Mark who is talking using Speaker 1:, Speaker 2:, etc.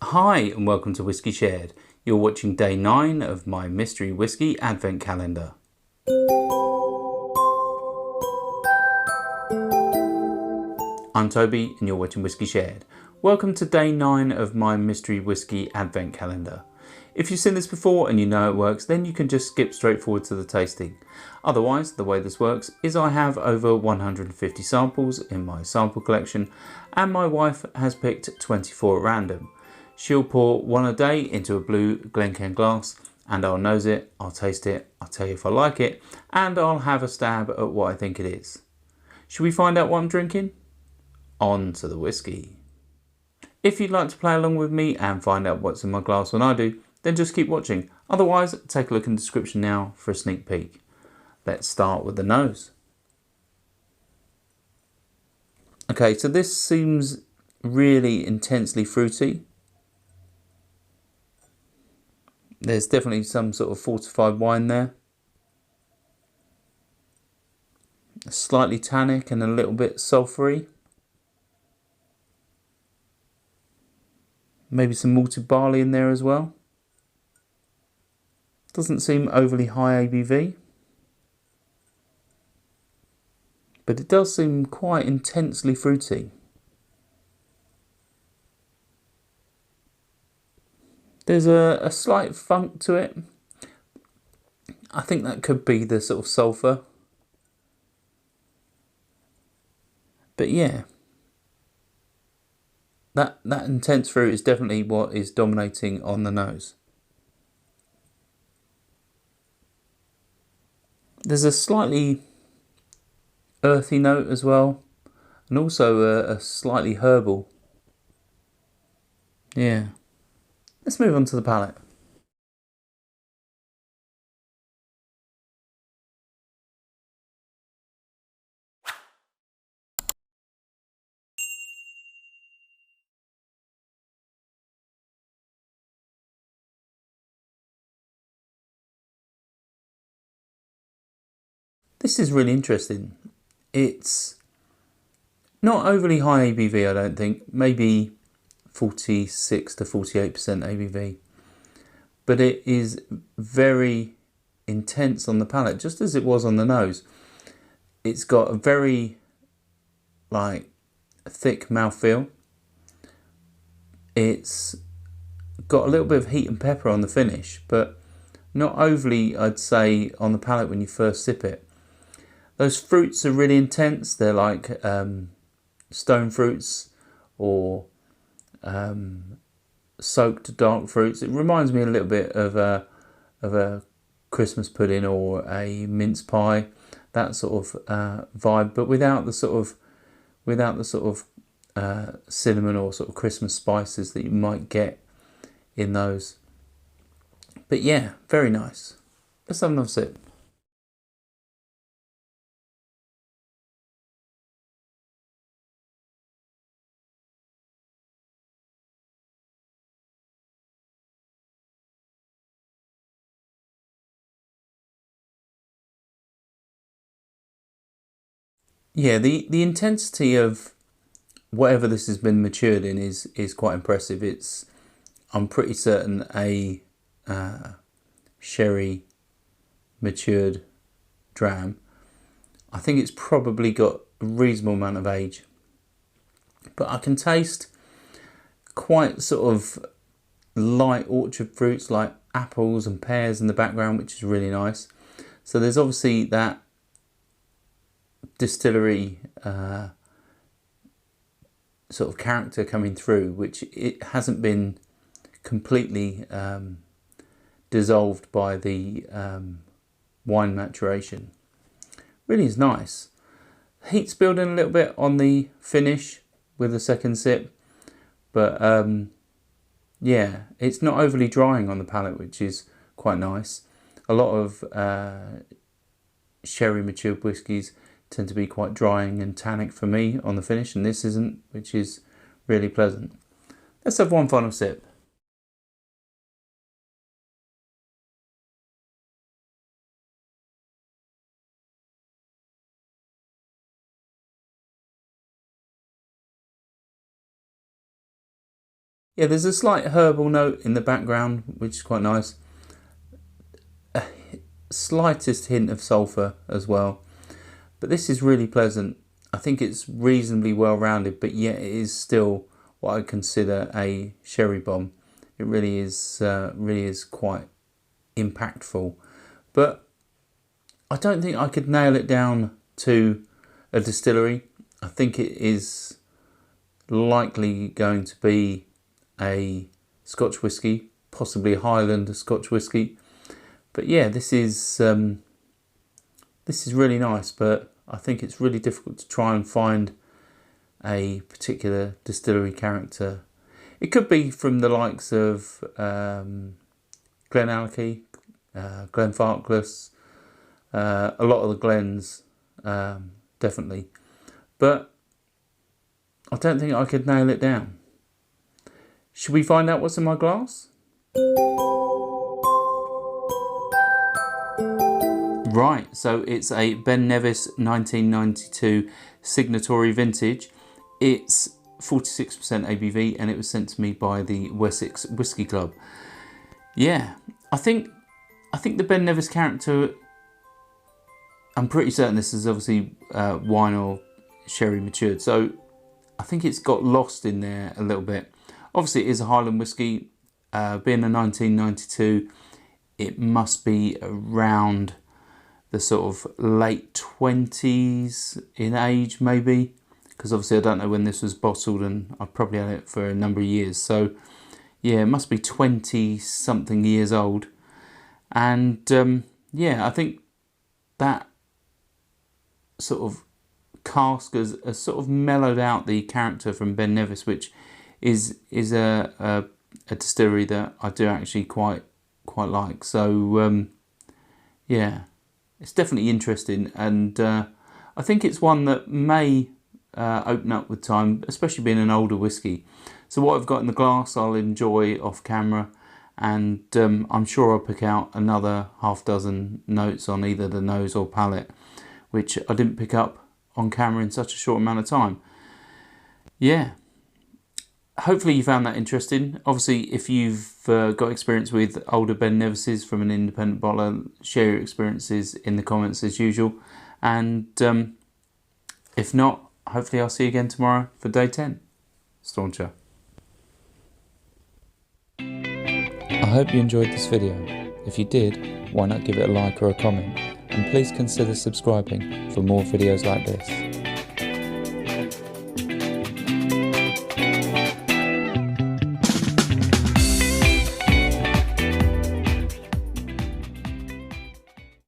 Speaker 1: Hi and welcome to Whiskey Shared. You're watching day 9 of my mystery whiskey advent calendar. I'm Toby and you're watching Whiskey Shared. Welcome to day 9 of my mystery whiskey advent calendar. If you've seen this before and you know it works, then you can just skip straight forward to the tasting. Otherwise, the way this works is I have over 150 samples in my sample collection and my wife has picked 24 at random. She'll pour one a day into a blue Glencairn glass and I'll nose it, I'll taste it, I'll tell you if I like it, and I'll have a stab at what I think it is. Should we find out what I'm drinking? On to the whiskey. If you'd like to play along with me and find out what's in my glass when I do, then just keep watching. Otherwise, take a look in the description now for a sneak peek. Let's start with the nose. Okay, so this seems really intensely fruity. There's definitely some sort of fortified wine there. Slightly tannic and a little bit sulphury. Maybe some malted barley in there as well. Doesn't seem overly high ABV. But it does seem quite intensely fruity. There's a slight funk to it. I think that could be the sort of sulphur. But yeah, that intense fruit is definitely what is dominating on the nose. There's a slightly earthy note as well, and also a slightly herbal. Yeah. Let's move on to the palate. This is really interesting. It's not overly high ABV, I don't think. Maybe 46 to 48% ABV. But it is very intense on the palate, just as it was on the nose. It's got a very thick mouthfeel. It's got a little bit of heat and pepper on the finish, but not overly, I'd say, on the palate when you first sip it. Those fruits are really intense. They're like stone fruits or soaked dark fruits. It reminds me a little bit of a Christmas pudding or a mince pie, that sort of vibe, but without the sort of cinnamon or sort of Christmas spices that you might get in those. But yeah, very nice. Let's have another sip. Yeah, the intensity of whatever this has been matured in is quite impressive. It's, I'm pretty certain, a sherry matured dram. I think it's probably got a reasonable amount of age, but I can taste quite sort of light orchard fruits like apples and pears in the background, which is really nice. So there's obviously that distillery sort of character coming through, which it hasn't been completely dissolved by the wine maturation. Really is nice. Heat's building a little bit on the finish with the second sip, but yeah, it's not overly drying on the palate, which is quite nice. A lot of sherry matured whiskies tend to be quite drying and tannic for me on the finish, and this isn't, which is really pleasant. Let's have one final sip. Yeah, there's a slight herbal note in the background, which is quite nice. A slightest hint of sulphur as well. But this is really pleasant. I think it's reasonably well rounded, but yet it is still what I consider a sherry bomb. It really is quite impactful. But I don't think I could nail it down to a distillery. I think it is likely going to be a Scotch whisky, possibly a Highland Scotch whisky. But yeah, this is really nice, but I think it's really difficult to try and find a particular distillery character. It could be from the likes of Glenallachie, Glenfarclas, a lot of the Glens, definitely. But I don't think I could nail it down. Should we find out what's in my glass? Right, so it's a Ben Nevis 1992 Signatory vintage. It's 46% ABV and it was sent to me by the Wessex Whisky Club. Yeah, I think the Ben Nevis character, I'm pretty certain this is obviously wine or sherry matured, so I think it's got lost in there a little bit. Obviously it is a Highland whisky, being a 1992, it must be around the sort of late 20s in age maybe, because obviously I don't know when this was bottled and I've probably had it for a number of years, so yeah, it must be 20 something years old. And yeah, I think that sort of cask has sort of mellowed out the character from Ben Nevis, which is a distillery that I do actually quite like. So yeah, it's definitely interesting, and I think it's one that may open up with time, especially being an older whiskey. So what I've got in the glass I'll enjoy off camera, and I'm sure I'll pick out another half dozen notes on either the nose or palate, which I didn't pick up on camera in such a short amount of time. Yeah, hopefully you found that interesting. Obviously, if you've got experience with older Ben Nevises from an independent bottler, share your experiences in the comments as usual. And if not, hopefully I'll see you again tomorrow for day 10. Stauncher. I hope you enjoyed this video. If you did, why not give it a like or a comment? And please consider subscribing for more videos like this.